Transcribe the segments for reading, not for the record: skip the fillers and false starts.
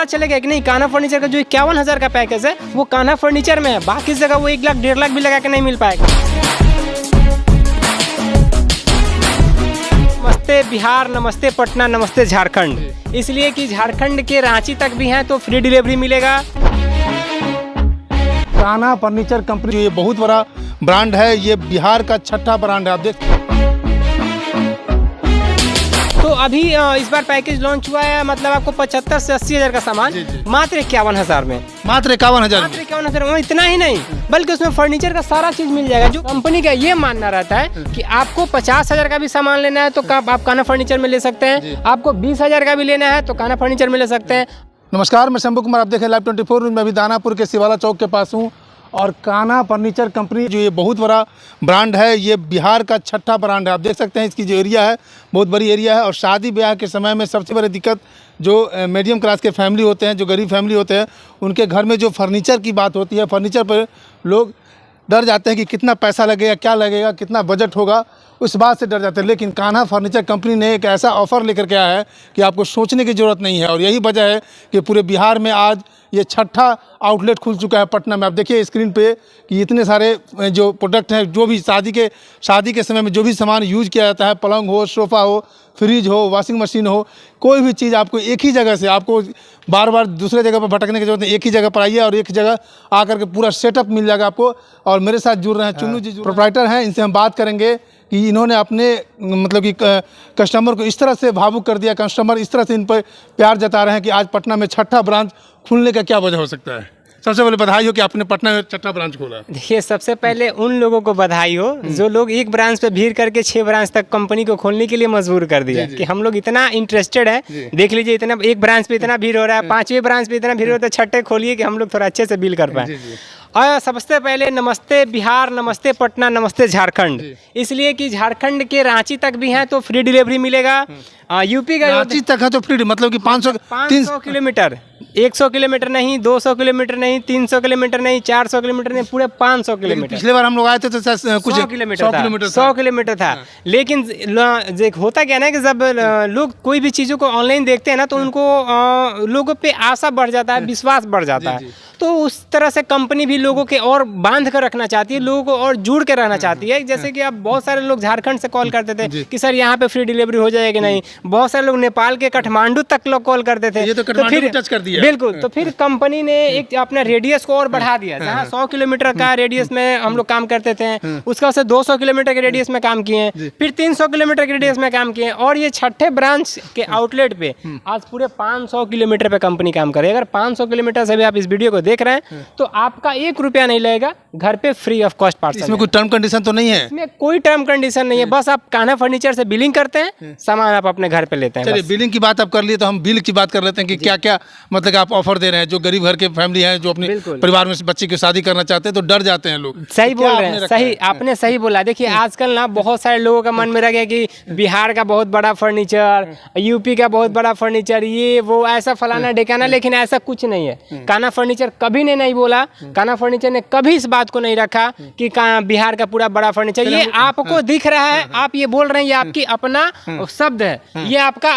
पता चलेगा कि नहीं कान्हा फर्नीचर का जो 51,000 का पैकेज है वो कान्हा फर्नीचर में है, बाकी जगह वो 1 लाख 1.5 लाख भी लगा के नहीं मिल पाएगा। नमस्ते बिहार, नमस्ते पटना, नमस्ते झारखंड। इसलिए कि झारखंड के रांची तक भी हैं तो फ्री डिलीवरी मिलेगा। कान्हा फर्नीचर कंपनी ये बहुत बड़ा ब्रांड है, ये बिहार का छठा ब्रांड है। आप देख तो अभी इस बार पैकेज लॉन्च हुआ है, मतलब आपको 75 से 80 हज़ार का सामान मात्र 51,000 में, मात्र 51,000 मात्र 51,000 में। इतना ही नहीं बल्कि उसमें फर्नीचर का सारा चीज मिल जाएगा। जो कंपनी का ये मानना रहता है कि आपको 50,000 का भी सामान लेना है तो आप कान्हा फर्नीचर में ले सकते हैं, आपको 20,000 का भी लेना है तो कान्हा फर्नीचर में ले सकते हैं। नमस्कार, मैं शंभू कुमार, आप देख रहे हैं लाइव 24। मैं अभी दानापुर के शिवाला चौक के पास हूँ और कान्हा फर्नीचर कंपनी जो ये बहुत बड़ा ब्रांड है, ये बिहार का छठा ब्रांड है। आप देख सकते हैं इसकी जो एरिया है बहुत बड़ी एरिया है। और शादी ब्याह के समय में सबसे बड़ी दिक्कत जो मीडियम क्लास के फैमिली होते हैं, जो गरीब फैमिली होते हैं, उनके घर में जो फर्नीचर की बात होती है, फर्नीचर पर लोग डर जाते हैं कि कितना पैसा लगेगा, क्या लगेगा, कितना बजट होगा, उस बात से डर जाते हैं। लेकिन कान्हा फर्नीचर कंपनी ने एक ऐसा ऑफ़र लेकर के आया है कि आपको सोचने की ज़रूरत नहीं है। और यही वजह है कि पूरे बिहार में आज ये छठा आउटलेट खुल चुका है पटना में। आप देखिए स्क्रीन पे कि इतने सारे जो प्रोडक्ट हैं, जो भी शादी के समय में जो भी सामान यूज़ किया जाता है, पलंग हो, सोफ़ा हो, फ्रिज हो, वॉशिंग मशीन हो, कोई भी चीज़ आपको एक ही जगह से, आपको बार बार दूसरे जगह पर भटकने की जरूरत नहीं। एक ही जगह पर आइए और एक जगह आकर के पूरा सेटअप मिल जाएगा आपको। और मेरे साथ जुड़ रहे हैं चुन्नू जी, प्रोप्राइटर हैं, इनसे हम बात करेंगे कि इन्होंने अपने मतलब कि कस्टमर को इस तरह से भावुक कर दिया, कस्टमर इस तरह से इन पर प्यार जता रहे हैं कि आज पटना में छठा ब्रांच खुलने का क्या वजह हो सकता है। सबसे पहले बधाई हो कि आपने पटना में छठा ब्रांच खोला। देखिए, सबसे पहले उन लोगों को बधाई हो जो लोग एक ब्रांच पे भीड़ करके 6 ब्रांच तक कंपनी को खोलने के लिए मजबूर कर दिया कि हम लोग इतना इंटरेस्टेड है। देख लीजिए, इतना एक ब्रांच पे इतना भीड़ हो रहा है, 5वें ब्रांच पे इतना भीड़ हो रहा है, तो छठे खोलिए कि हम लोग थोड़ा अच्छे से बिल कर पाए। और सबसे पहले नमस्ते बिहार, नमस्ते पटना, नमस्ते झारखंड। इसलिए कि झारखंड के रांची तक भी हैं तो फ्री डिलीवरी मिलेगा। यूपी का रांची तक है तो फ्री, मतलब कि 500 किलोमीटर, 100 किलोमीटर नहीं, 200 किलोमीटर नहीं, 300 किलोमीटर नहीं, 400 किलोमीटर नहीं, पूरे 500 किलोमीटर। पिछले बार हम लोग आए थे तो कुछ 100 किलोमीटर था। लेकिन होता क्या ना कि जब लोग कोई भी चीज़ों को ऑनलाइन देखते हैं ना तो उनको लोगों पे आशा बढ़ जाता है, विश्वास बढ़ जाता है। तो उस तरह से कंपनी भी लोगों के और बांध कर रखना चाहती है, लोगों को और जुड़ के रहना चाहती है। जैसे कि अब बहुत सारे लोग झारखंड से कॉल करते थे कि सर यहाँ पे फ्री डिलीवरी हो जाएगी नहीं। बहुत सारे लोग नेपाल के काठमांडू तक लोग कॉल करते थे। ये तो फिर टच कर दिया। बिल्कुल, तो फिर कंपनी ने एक अपना रेडियस को और बढ़ा दिया। जहाँ 100 किलोमीटर का रेडियस में हम लोग काम करते थे, उसका से 200 किलोमीटर के रेडियस में काम किए, फिर 300 किलोमीटर के रेडियस में काम किए। और ये छठे ब्रांच के आउटलेट पे आज पूरे 500 किलोमीटर पे कंपनी काम करे। अगर 500 किलोमीटर से भी आप इस वीडियो को देख रहे हैं तो आपका 1 रुपया नहीं लगेगा, घर पे फ्री ऑफ कॉस्ट पार्सल। इसमें कोई टर्म कंडीशन तो नहीं है? इसमें कोई टर्म कंडीशन नहीं है, बस आप कान्हा फर्नीचर से बिलिंग करते हैं, सामान आप अपने घर पे लेते हैं। चलिए, बिलिंग की बात आप कर लिए तो हम बिल की बात कर लेते हैं कि क्या क्या मतलब आप ऑफर दे रहे हैं। जो गरीब घर के फैमिली है, जो अपने परिवार में बच्चे की शादी करना चाहते हैं तो डर जाते हैं लोग। सही बोल रहे हैं, सही, आपने सही बोला। देखिए, आजकल ना बहुत सारे लोगों का मन में रह गया कि बिहार का बहुत बड़ा फर्नीचर, यूपी का बहुत बड़ा फर्नीचर, ये वो ऐसा फलाना ढिकाना, लेकिन ऐसा कुछ नहीं है। कान्हा फर्नीचर कभी ने नहीं बोला, कान्हा फर्नीचर ने कभी इस बात को नहीं रखा कि बिहार का पूरा बड़ा फर्नीचर। ये आपको दिख रहा है, आप ये बोल रहे हैं, ये आपकी अपना शब्द है, ये आपका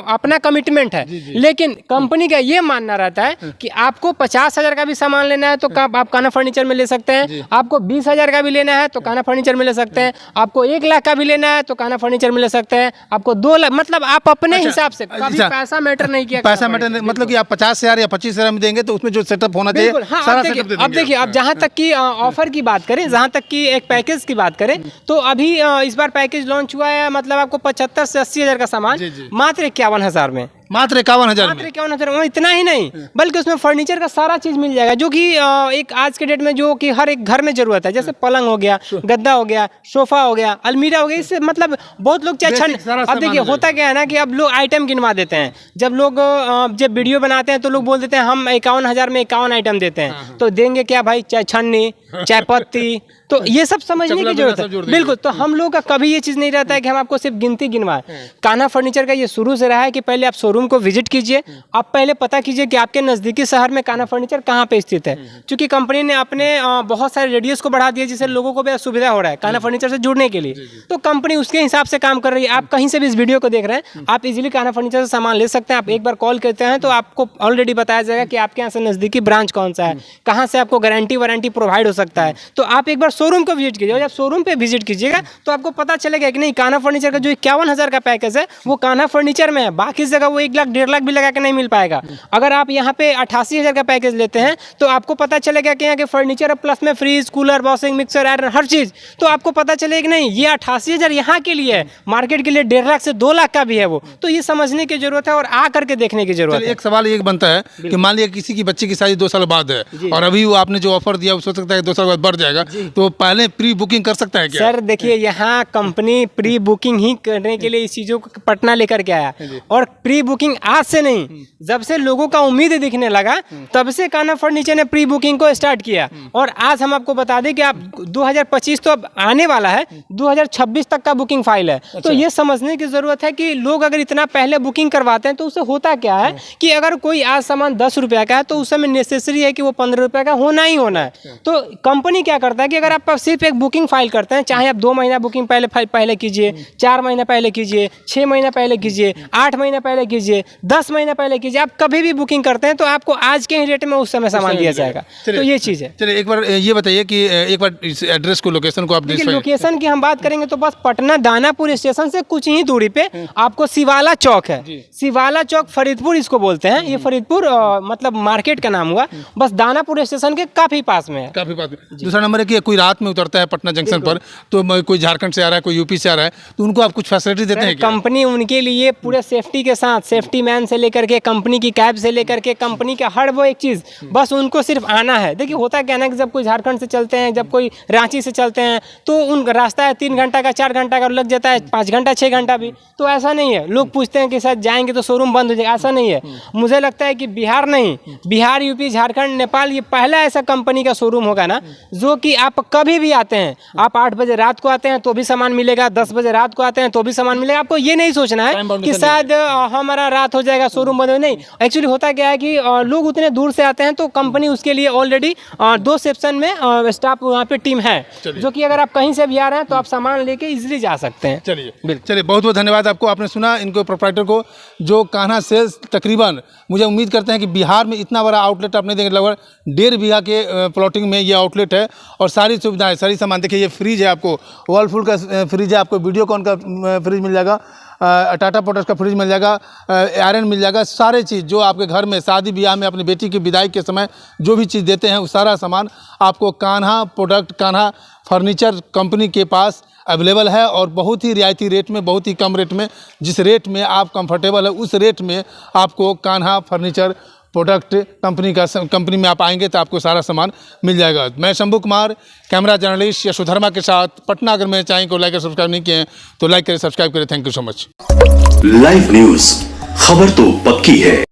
अपना कमिटमेंट है। लेकिन कंपनी का ये मानना रहता है कि आपको 50,000 का भी सामान लेना है तो आप कान्हा फर्नीचर में ले सकते हैं, आपको 20,000 का भी लेना है तो कान्हा फर्नीचर में ले सकते हैं, आपको 1 लाख का भी लेना है तो कान्हा फर्नीचर में ले सकते हैं, आपको 2 लाख, मतलब आप अपने हिसाब से, कभी पैसा मैटर नहीं किया। पैसा मैटर मतलब कि आप 50,000 या 25,000 में देंगे तो उसमें जो सेटअप होना चाहिए सारा सेटअप दे देंगे। अब देखिए, अब जहाँ तक की ऑफर की बात करें, जहाँ तक की एक पैकेज की बात करें, तो अभी इस बार पैकेज लॉन्च हुआ है, मतलब आपको 75 से 80 हज़ार का सामान मात्र 51,000 में, मात्र 51,000 में। इतना ही नहीं बल्कि उसमें फर्नीचर का सारा चीज मिल जाएगा, जो कि एक आज के डेट में जो कि हर एक घर में जरूरत है। जैसे पलंग हो गया, गद्दा हो गया, सोफा हो गया, अलमीरा हो गया। इससे मतलब बहुत लोग अब देखिए, होता क्या है ना कि अब लोग आइटम गिनवा देते हैं। जब लोग जब वीडियो बनाते हैं तो लोग बोल देते हैं हम 51,000 में 51 आइटम देते हैं। तो देंगे क्या भाई? चाहे छन्नी, चाहे पत्ती, तो ये सब समझने चकला की जरूरत सब है। जोड़ देंगे। बिल्कुल, तो हम लोग का कभी ये चीज़ नहीं रहता है कि हम आपको सिर्फ गिनती गिनवाएं। कान्हा फर्नीचर का ये शुरू से रहा है कि पहले आप शोरूम को विजिट कीजिए, आप पहले पता कीजिए कि आपके नज़दीकी शहर में कान्हा फर्नीचर कहाँ पे स्थित है। क्योंकि कंपनी ने अपने बहुत सारे रेडियस को बढ़ा दिया, जिससे लोगों को भी सुविधा हो रहा है कान्हा फर्नीचर से जुड़ने के लिए। तो कंपनी उसके हिसाब से काम कर रही है। आप कहीं से भी इस वीडियो को देख रहे हैं, आप इजीली कान्हा फर्नीचर से सामान ले सकते हैं। आप एक बार कॉल करते हैं तो आपको ऑलरेडी बताया जाएगा कि आपके यहाँ से नज़दीकी ब्रांच कौन सा है, कहाँ से आपको गारंटी वारंटी प्रोवाइड हो सकता है। तो आप एक बार शोरूम को विजिट कीजिए, और जब शोरूम पे विजिट कीजिएगा तो आपको पता चलेगा कि नहीं, कान्हा फर्नीचर का जो 51,000 का पैकेज है वो कान्हा फर्नीचर में है। बाकी जगह वो 1 लाख 1.5 लाख भी लगा के नहीं मिल पाएगा। अगर आप यहाँ पे 88,000 का पैकेज लेते हैं तो आपको पता चलेगा कि यहाँ के फर्नीचर प्लस में fridge, cooler, washing, mixer, iron, हर चीज़। तो आपको पता चलेगा कि नहीं, ये 88,000 यहाँ के लिए है, मार्केट के लिए 1.5 लाख से 2 लाख का भी है वो। तो ये समझने की जरूरत है और आ करके देखने की जरूरत है। एक सवाल ये बनता है कि मान लिया किसी की बच्चे की शादी 2 साल बाद है और अभी वो आपने जो ऑफर दिया वो सोच सकता है 2 साल बाद बढ़ जाएगा, तो पहले प्री बुकिंग कर सकता है क्या? सर देखिए, यहाँ कंपनी प्री बुकिंग ही करने के लिए इस चीज़ों को पटना लेकर के आया। और प्री बुकिंग आज से नहीं, जब से लोगों का उम्मीद दिखने लगा तब से कान्हा फर्नीचर ने प्री बुकिंग को स्टार्ट किया। और आज हम आपको बता दें कि आप 2025 तो अब आने वाला है, 2026 तक का बुकिंग फाइल है। तो ये समझने की ज़रूरत है कि लोग अगर इतना पहले बुकिंग करवाते हैं तो उससे होता क्या है कि अगर कोई आज सामान 10 रुपये का है तो उस समय नेसेसरी है कि वो 15 रुपये का होना ही होना है। तो कंपनी क्या करता है कि अगर आप सिर्फ एक बुकिंग फाइल करते हैं, चाहे आप 2 महीना बुकिंग पहले कीजिए, 4 महीना पहले कीजिए, 6 महीना पहले कीजिए, 8 महीना पहले कीजिए, 10 महीना पहले कीजिए, आप कभी भी बुकिंग करते हैं तो आपको आज के ही रेट में उस समय सामान दिया जाएगा। तो ये चीज़ है। चलिए एक बार ये बताइए कि एक बार इस एड्रेस को, लोकेशन को आप देखिए, लोकेशन की हम बात करेंगे तो बस पटना दानापुर स्टेशन से कुछ ही दूरी पे आपको शिवाला चौक है। शिवाला चौक फरीदपुर इसको बोलते हैं। ये फरीदपुर मतलब मार्केट का नाम हुआ, बस दानापुर स्टेशन के काफी पास में है। काफी बात। दूसरा नंबर है कि कोई रात में उतरता है पटना जंक्शन पर, तो कोई झारखंड से आ रहा है, कोई यूपी से आ रहा है, तो उनको आप कुछ फैसिलिटी देते हैं क्या? कंपनी उनके लिए पूरे सेफ्टी के साथ, सेफ्टी मैन से लेकर के कंपनी की कैब से लेकर के कंपनी का हर वो एक चीज़, बस उनको सिर्फ आना है। देखिए होता क्या ना कि जब कोई झारखंड से चलते हैं, जब कोई रांची से चलते हैं तो उन रास्ता है 3 घंटा का, 4 घंटा का लग जाता है, 5 घंटा 6 घंटा भी। तो ऐसा नहीं है, लोग पूछते हैं कि शायद जाएंगे तो शोरूम बंद हो जाएगा, ऐसा नहीं है। मुझे लगता है कि बिहार नहीं, बिहार, यूपी, झारखंड, नेपाल, ये पहला ऐसा कंपनी का शोरूम होगा ना जो कि आप कभी भी आते हैं, आप 8 बजे रात को आते हैं तो भी सामान मिलेगा, 10 बजे रात को आते हैं तो भी सामान मिलेगा। आपको ये नहीं सोचना है कि शायद हमारा रात हो जाएगा, शोरूम बंद हो, नहीं। एक्चुअली होता क्या है कि लोग उतने दूर से आते हैं तो कंपनी उसके लिए ऑलरेडी 2 सेक्शन में स्टाफ वहाँ पे टीम है, जो कि अगर आप कहीं से भी आ रहे हैं तो आप सामान लेके इजीली जा सकते हैं। चलिए बहुत बहुत धन्यवाद आपको। आपने सुना इनको प्रोप्राइटर को, जो कान्हा सेल्स तकरीबन मुझे उम्मीद करते हैं कि बिहार में इतना बड़ा आउटलेट आपने देखें, लगभग 1.5 बीघा के प्लॉटिंग में ये आउटलेट है और सारी सुविधाएं, सारी सामान। देखिए ये फ्रिज है, आपको वर्लपूल का फ्रिज है, आपको वीडियोकॉन का फ्रिज मिल जाएगा, टाटा मोटर्स का फ्रिज मिल जाएगा, आयरन मिल जाएगा, सारे चीज़ जो आपके घर में शादी ब्याह में अपनी बेटी की विदाई के समय जो भी चीज़ देते हैं वो सारा सामान आपको Kanha product, Kanha furniture company के पास अवेलेबल है और बहुत ही रियायती रेट में, बहुत ही कम रेट में, जिस रेट में आप कंफर्टेबल है उस रेट में आपको कान्हा फर्नीचर प्रोडक्ट कंपनी में आप आएंगे तो आपको सारा सामान मिल जाएगा। मैं शंभू कुमार, कैमरा जर्नलिस्ट यशोधर्मा के साथ पटना। अगर मेरे चैनल को लाइक और सब्सक्राइब नहीं किए हैं तो लाइक करें, सब्सक्राइब करें। Thank you so much. Live news, खबर तो पक्की है।